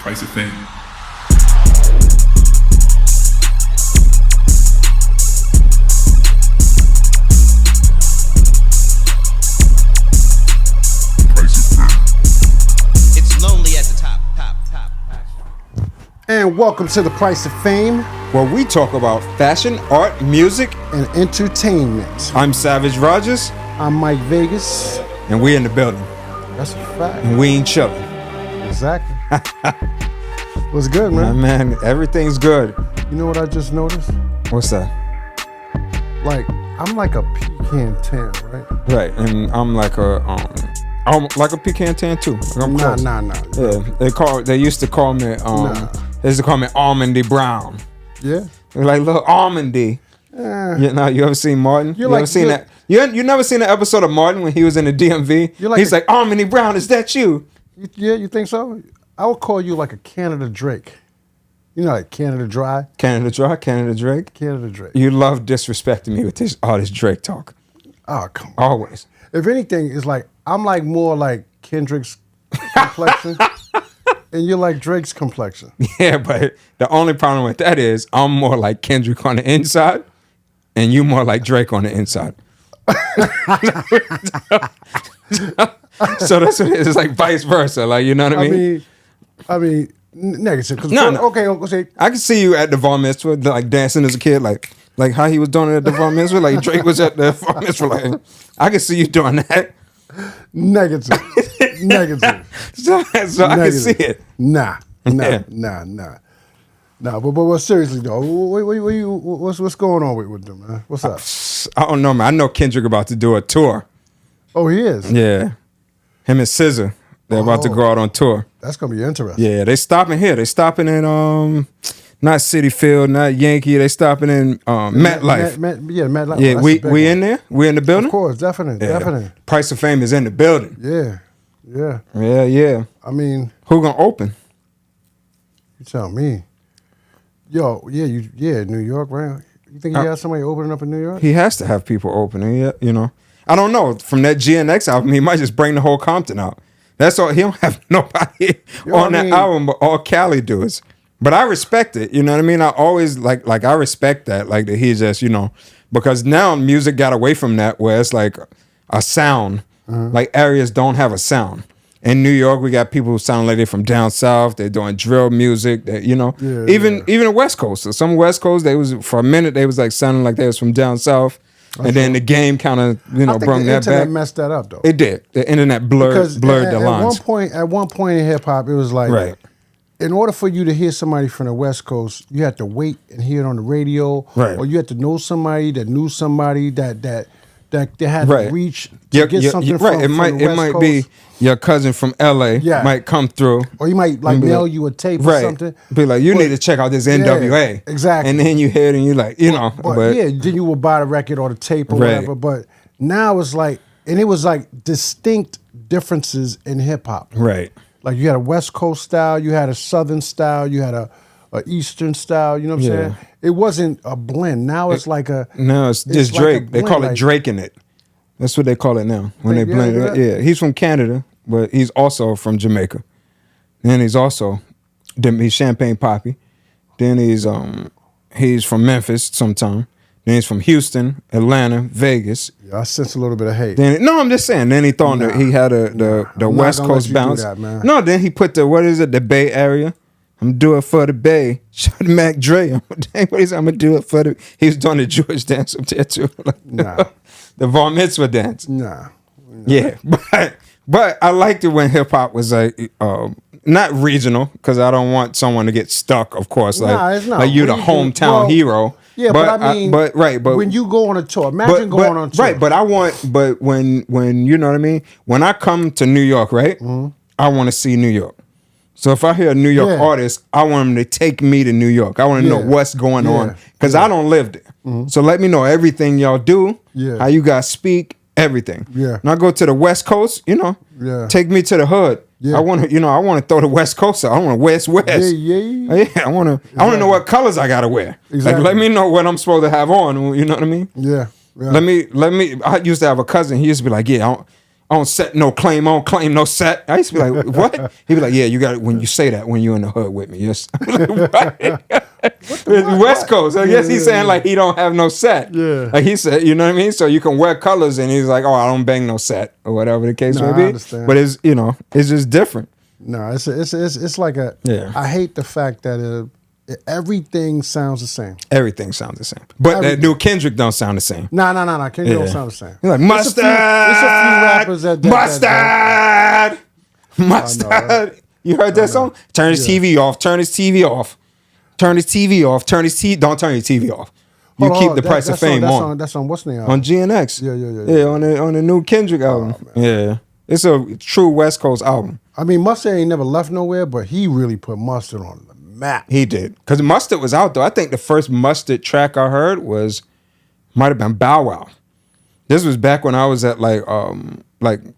Price of Fame. It's lonely at the top. And welcome to the Price of Fame, where we talk about fashion, art, music, and entertainment. I'm Savage Rogers. I'm Mike Vegas. And we in the building. That's a fact. And we ain't chilling. Exactly. What's good, man? Man, everything's good. You know what I just noticed? What's that? Like, I'm like a pecan tan, right? Right, and I'm like a pecan tan too. I'm close. Nah. Yeah, they used to call me they used to call me Almondy Brown. Yeah. They're like little Almondy. You ever seen Martin? You ever seen that? You never seen the episode of Martin when he was in the DMV? He's like, Almondy Brown, is that you? Yeah, you think so? I would call you like a Canada Drake. You know, like Canada Dry? Canada Dry, Canada Drake? Canada Drake. You love disrespecting me with all this Drake talk. Oh, come on. Always. If anything, it's like, I'm like more like Kendrick's complexion. And you're like Drake's complexion. Yeah, but the only problem with that is I'm more like Kendrick on the inside, and you more like Drake on the inside. So that's what it is. It's like vice versa. Like, you know what I mean? I mean, negative. No. Okay. I can see you at the bar mitzvah, like dancing as a kid, like how he was doing it at the bar mitzvah. Like Drake was at the bar mitzvah. Like, I can see you doing that. Negative. So I can see it. Nah. But seriously though, what's going on with them, man? What's up? I don't know, man. I know Kendrick about to do a tour. Oh, he is? Yeah. Him and SZA, they're about to go out on tour. That's gonna be interesting. Yeah, they stopping here. They stopping in not City Field, not Yankee. They stopping in MetLife. MetLife. Yeah, we in there. We in the building. Of course, definitely. Price of Fame is in the building. Yeah. I mean, who gonna open? You tell me. Yo, New York, right? You think he has somebody opening up in New York? He has to have people opening. Yeah, you know. I don't know. From that GNX album, he might just bring the whole Compton out. That's all. He don't have nobody on that album, but all Cali dudes. But I respect it. You know what I mean? I always like I respect that. Like that he's just, because now music got away from that where it's like a sound. Like areas don't have a sound. In New York, we got people who sound like they're from down south. They're doing drill music. Even the West Coast. So some West Coast, for a minute they was like sounding like they was from down south. And then the game kind of, brought that back. The internet messed that up, though. It did. The internet blurred the lines. At one point in hip hop, it was like, in order for you to hear somebody from the West Coast, you had to wait and hear it on the radio, or you had to know somebody that knew somebody that they had to reach to get something from it might the West might Coast. Be your cousin from LA might come through, or he might mail you a tape or something. Be like, you need to check out this NWA, exactly. And then you hear it and you like, then you would buy the record or the tape or whatever. But now it's like, and it was like distinct differences in hip hop, right? Like you had a West Coast style, you had a Southern style, you had a Eastern style. You know what I'm saying? It wasn't a blend. Now it's like a it's just Drake. They call it Drake in it. That's what they call it now when they blend it. Yeah, he's from Canada, but he's also from Jamaica. Then he's Champagne Poppy. Then he's from Memphis sometime. Then he's from Houston, Atlanta, Vegas. Yeah, I sense a little bit of hate. I'm just saying. Then he he had the West Coast bounce. No, then he put the Bay Area. I'm do it for the Bay. Show the Mac Dre. I'm gonna do it for the. He was doing the Jewish dance up there too. The bar mitzvah dance. Yeah, but I liked it when hip hop was like not regional, because I don't want someone to get stuck. Of course, like you the hometown hero. Yeah, but I mean, but when you go on a tour, imagine going on a tour. Right, but when you know what I mean. When I come to New York, right, I want to see New York. So if I hear a New York artist, I want them to take me to New York. I want to know what's going on, because I don't live there. So let me know everything y'all do, how you guys speak, everything. And I go to the West Coast, take me to the hood. I want to throw the West Coast out. I want to West. I want to know what colors I gotta wear. Exactly. Like, let me know what I'm supposed to have on. You know what I mean? Yeah. Let me. I used to have a cousin. He used to be like, I don't set no claim. I don't claim no set. I used to be like, what? He'd be like, yeah, you got it when you say that when you're in the hood with me. Yes. West Coast. I guess he's saying like he don't have no set. Yeah. Like he said, you know what I mean? So you can wear colors and he's like, oh, I don't bang no set or whatever the case may be. I understand. But it's, you know, it's just different. No, it's like a. Yeah. I hate the fact that everything sounds the same. Everything sounds the same. But that new Kendrick don't sound the same. No. Kendrick don't sound the same. He's like, mustard. It's a few rappers that Mustard. You heard that song? Turn his TV off. Turn his TV off. Turn his TV off. Turn his TV. Don't turn your TV off. You keep the price of fame on. That's on what's the name? On GNX. Yeah. On the new Kendrick album. Yeah. It's a true West Coast album. I mean, Mustard ain't never left nowhere, but he really put Mustard on the map. He did. Because Mustard was out, though. I think the first Mustard track I heard might have been Bow Wow. This was back when I was at like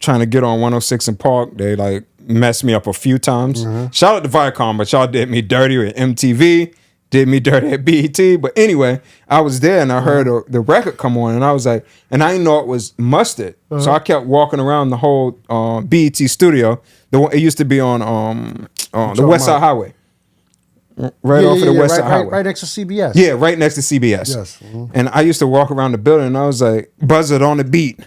trying to get on 106 and Park. They like messed me up a few times. Mm-hmm. Shout out to Viacom, but y'all did me dirty at MTV. Did me dirty at BET. But anyway, I was there and I heard the record come on and I was like, and I didn't know it was Mustard. Uh-huh. So I kept walking around the whole BET studio. It used to be on the West Side Highway. Right off of the West Side Highway. Right next to CBS. Yeah, right next to CBS. Yes. Mm-hmm. And I used to walk around the building and I was like, Buzzard on the beat.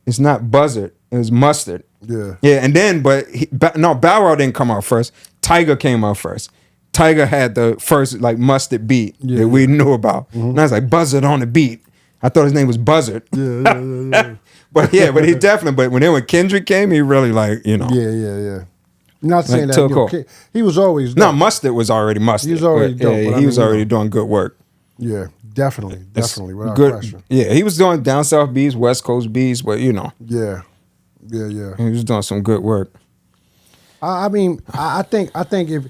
It's not Buzzard. It was Mustard. Yeah. Yeah, and then, Bow Wow didn't come out first. Tiger came out first. Tiger had the first like Mustard beat that we knew about. Mm-hmm. And I was like, Buzzard on the beat. I thought his name was Buzzard. Yeah. but he definitely, but when Kendrick came, he really like, you know. Yeah. Not saying that he was always no, Mustard was already Mustard. He was already dope. Yeah, he was already doing good work. Yeah, definitely, without good question. Yeah, he was doing down south beats, West Coast beats, but you know. Yeah. He was doing some good work. I mean, I think if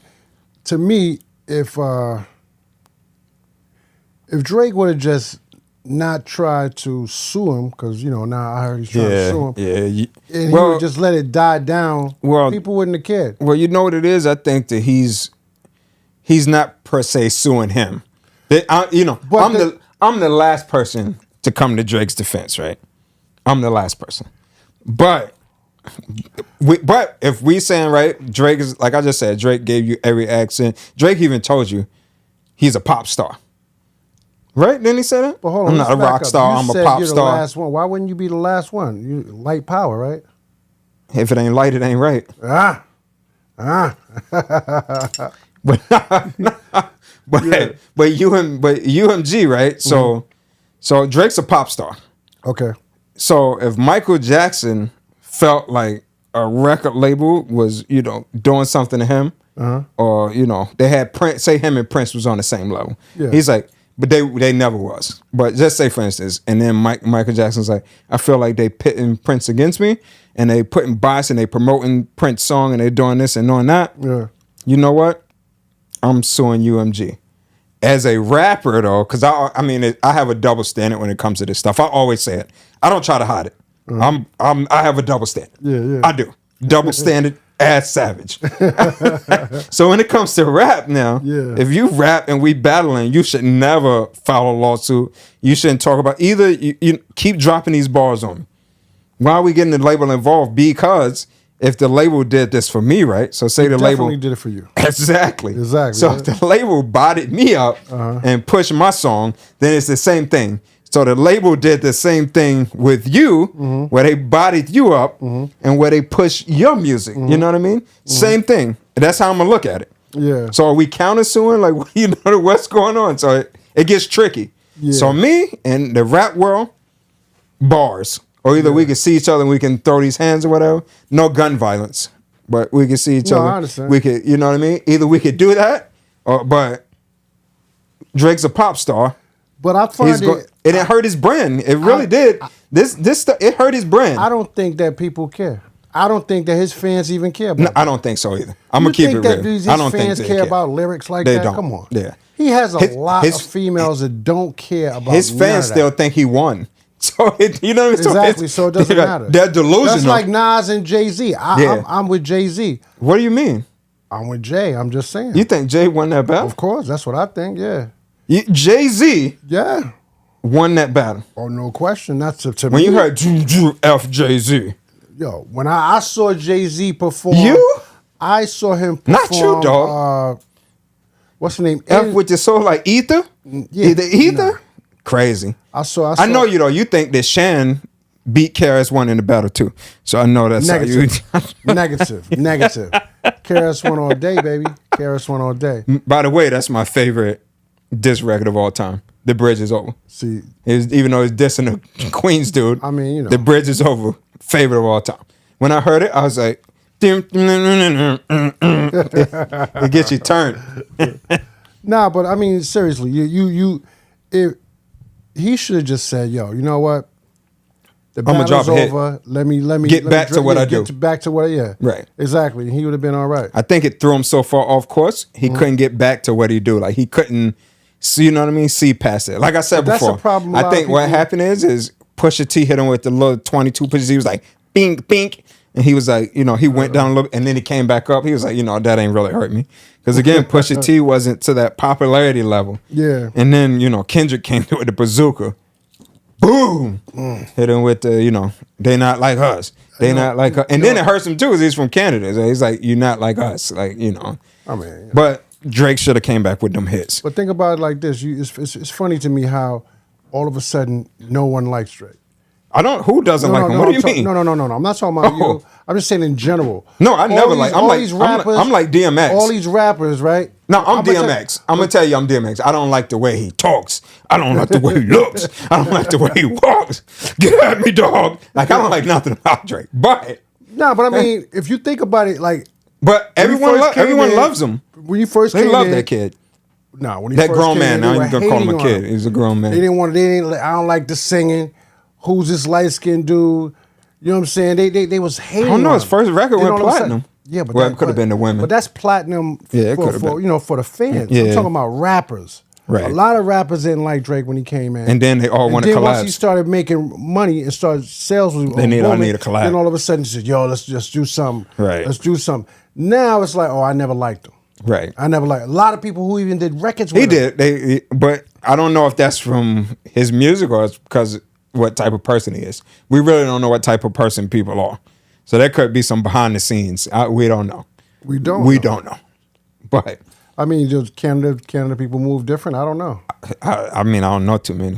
Drake would have just not tried to sue him, because you know now I heard he's trying to sue him. Yeah, and he would just let it die down. Well, people wouldn't have cared. Well, you know what it is. I think that he's not per se suing him. I'm the last person to come to Drake's defense, right? I'm the last person, but if we saying right, Drake is like I just said. Drake gave you every accent. Drake even told you he's a pop star. Right? Didn't he say that? But hold on, I'm not a rock star. I'm a pop you're star. The last one. Why wouldn't you be the last one? You light power, right? If it ain't light, it ain't right. But UMG, right? So Drake's a pop star. Okay. So if Michael Jackson felt like a record label was, you know, doing something to him, or you know, they had Prince, say him and Prince was on the same level. Yeah. He's like, but they never was. But just say for instance, and then Michael Jackson's like, I feel like they pitting Prince against me, and they putting bias and they promoting Prince song and they doing this and doing that. Yeah. You know what? I'm suing UMG. As a rapper though, because I have a double standard when it comes to this stuff. I always say it. I don't try to hide it. I have a double standard. Yeah. I do. Double standard as savage. So when it comes to rap now, if you rap and we battling, you should never file a lawsuit. You shouldn't talk about either. You keep dropping these bars on me. Why are we getting the label involved? Because if the label did this for me, right? So say the label definitely did it for you. Exactly. So if the label bodied me up and pushed my song, then it's the same thing. So the label did the same thing with you, where they bodied you up and where they push your music. You know what I mean? Same thing. That's how I'm gonna look at it. Yeah. So are we countersuing? Like, you know what's going on? So it gets tricky. Yeah. So me and the rap world, bars. Or either we can see each other and we can throw these hands or whatever. No gun violence, but we can see each other. I understand. We could, you know what I mean? Either we could do that, but Drake's a pop star. But I find it hurt his brand. It really did. This stuff, it hurt his brand. I don't think that people care. I don't think that his fans even care about. No, I don't think so either. I'm gonna keep it real. His fans care about lyrics like that? Come on. Yeah. He has a lot of females that don't care about. His fans still think he won. So you know what I mean? So it doesn't matter. They're delusional. That's like Nas and Jay-Z. I'm with Jay-Z. What do you mean? I'm with Jay. I'm just saying. You think Jay won that battle? Of course. That's what I think, yeah. Jay-Z won that battle. Oh, no question. That's to when me. You heard F Jay-Z. Yo, when I saw Jay-Z perform, I saw him perform. Not you, dog. What's the name? F with your soul like ether. Yeah, the ether. Crazy. I know you though. You think that Shan beat KRS-One in the battle too. So I know that's negative. How you negative. KRS-One all day, baby. KRS-One all day. By the way, that's my favorite diss record of all time. The Bridge is Over. See, even though it's dissing the Queens dude. I mean, you know, The Bridge is Over. Favorite of all time. When I heard it, I was like, it gets you turned. Nah, but I mean, seriously, if he should have just said, "Yo, you know what? The battle's over. Let me get back to what I do. Back to what, yeah, right, exactly." He would have been all right. I think it threw him so far off course, he couldn't get back to what he do. Like he couldn't see, you know what I mean? See past it. Like I said before, that's a problem. I think what happened is Pusha T hit him with the little 22 pitches. He was like, "Bink, bink." And he was like, you know, he went down a little, and then he came back up. He was like, you know, that ain't really hurt me. Because again, Pusha T wasn't to that popularity level. Yeah. And then, you know, Kendrick came through with the bazooka. Boom! Hit him with the, you know, they not like us. They not like us. And then it hurts him too, because he's from Canada. So he's like, you're not like us. Like, you know. I mean. Yeah. But Drake should have came back with them hits. But think about it like this. It's funny to me how all of a sudden no one likes Drake. Who doesn't like him? What do you mean? No. I'm not talking about you. I'm just saying in general. No, I never like. I'm like DMX. All these rappers, right? No, I'm DMX. I'm gonna tell you, I'm DMX. I don't like the way he talks. I don't like the way he looks. I don't like the way he walks. Get at me, dog. Like I don't like nothing about Drake. But I mean, if you think about it, like, but everyone loves him. When you first came in, they love that kid. No, when he that first grown came man. in, Now you gonna call him a kid. He's a grown man. They didn't want. I don't like the singing. Who's this light skinned dude? You know what I'm saying? They was hating. I don't know. His first record went platinum. Yeah, but it could have been the women. But that's platinum. Yeah, it could have been. You know, for the fans. Yeah. I'm talking about rappers. Right. A lot of rappers didn't like Drake when he came in. And then they all want to collab. Once he started making money and started sales was I need a collab. Then all of a sudden he said, "Yo, let's just do something. Right. Let's do something." Now it's like, oh, I never liked him. Right. I never liked a lot of people who even did records with him. Did. But I don't know if that's from his music or it's because what type of person he is. We really don't know what type of person people are. So there could be some behind the scenes. We don't know. We don't know. But I mean, just Canada people move different. I don't know. I mean, I don't know too many.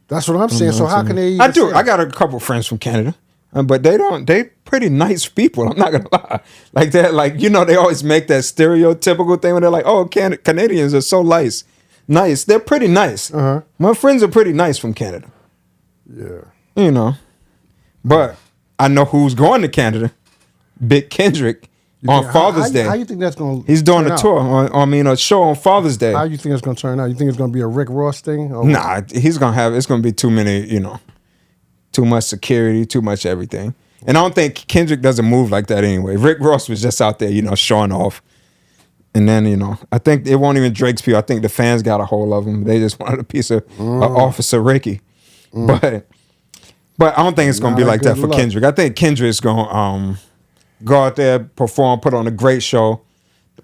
That's what I'm saying. So how can they? I do. I got a couple friends from Canada, but they pretty nice people. I'm not gonna lie. Like that, like you know, they always make that stereotypical thing when they're like, "Oh, Canadians are so nice." Nice. They're pretty nice. My friends are pretty nice from Canada. Yeah. You know, but I know who's going to Canada. Big Kendrick on Father's Day. How you think that's going to He's doing a tour. A show on Father's Day. How you think it's going to turn out? You think it's going to be a Rick Ross thing? Nah, he's going to have, it's going to be too many, you know, too much security, too much everything. And I don't think Kendrick doesn't move like that anyway. Rick Ross was just out there, you know, showing off. And then, you know, I think it won't even Drake's people. I think the fans got a hold of him. They just wanted a piece of Officer Ricky. But I don't think it's going to be like that for Kendrick. I think Kendrick's going to go out there, perform, put on a great show.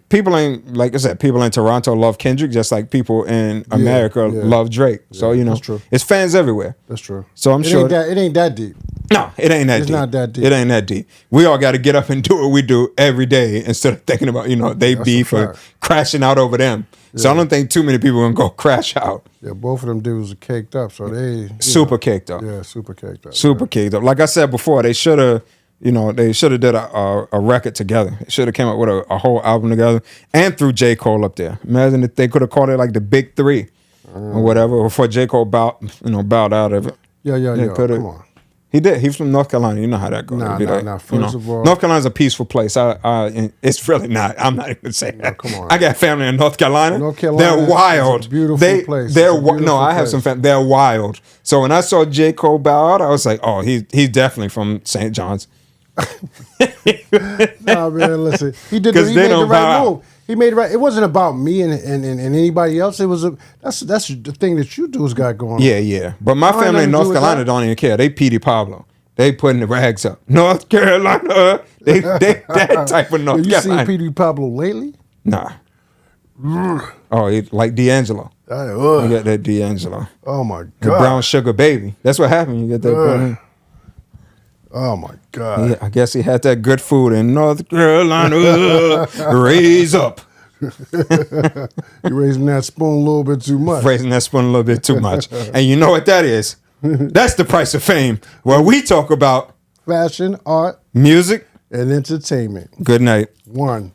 People ain't, like I said, people in Toronto love Kendrick just like people in America love Drake. So, you know, it's fans everywhere. That's true. So I'm sure. It ain't that deep. No, it ain't that deep. It's not that deep. It ain't that deep. We all got to get up and do what we do every day instead of thinking about, you know, they beef or crashing out over them. Yeah. So I don't think too many people are going to go crash out. Yeah, both of them dudes are caked up. So they... Super caked up. Yeah, super caked up. Super caked up. Like I said before, they should have... You know, they should have did a record together. They should have came up with a whole album together and threw J. Cole up there. Imagine if they could have called it like the Big Three or whatever before J. Cole bowed out of it. Yeah. Come on. He did. He's from North Carolina. You know how that goes. Nah. First of all, North Carolina's a peaceful place. It's really not. I'm not even saying that. Come on. I got family in North Carolina. They're wild. Beautiful place. I have some family. They're wild. So when I saw J. Cole bow out, I was like, oh, he's definitely from St. John's. Nah, man, listen. He made the right move. He made it right. It wasn't about me and anybody else. It was that's the thing that you dudes got going on. Yeah. But my family in North Carolina don't even care. They Petey Pablo. They putting the rags up. North Carolina. They that type of North Carolina. You seen Petey Pablo lately? Nah. Oh, like D'Angelo. You got that D'Angelo. Oh my God. The brown sugar baby. That's what happened. You get that. Oh my God! Yeah, I guess he had that good food in North Carolina. Raise up. You're raising that spoon a little bit too much. Raising that spoon a little bit too much. And you know what that is? That's the price of fame, where we talk about fashion, art, music, and entertainment. Good night. One.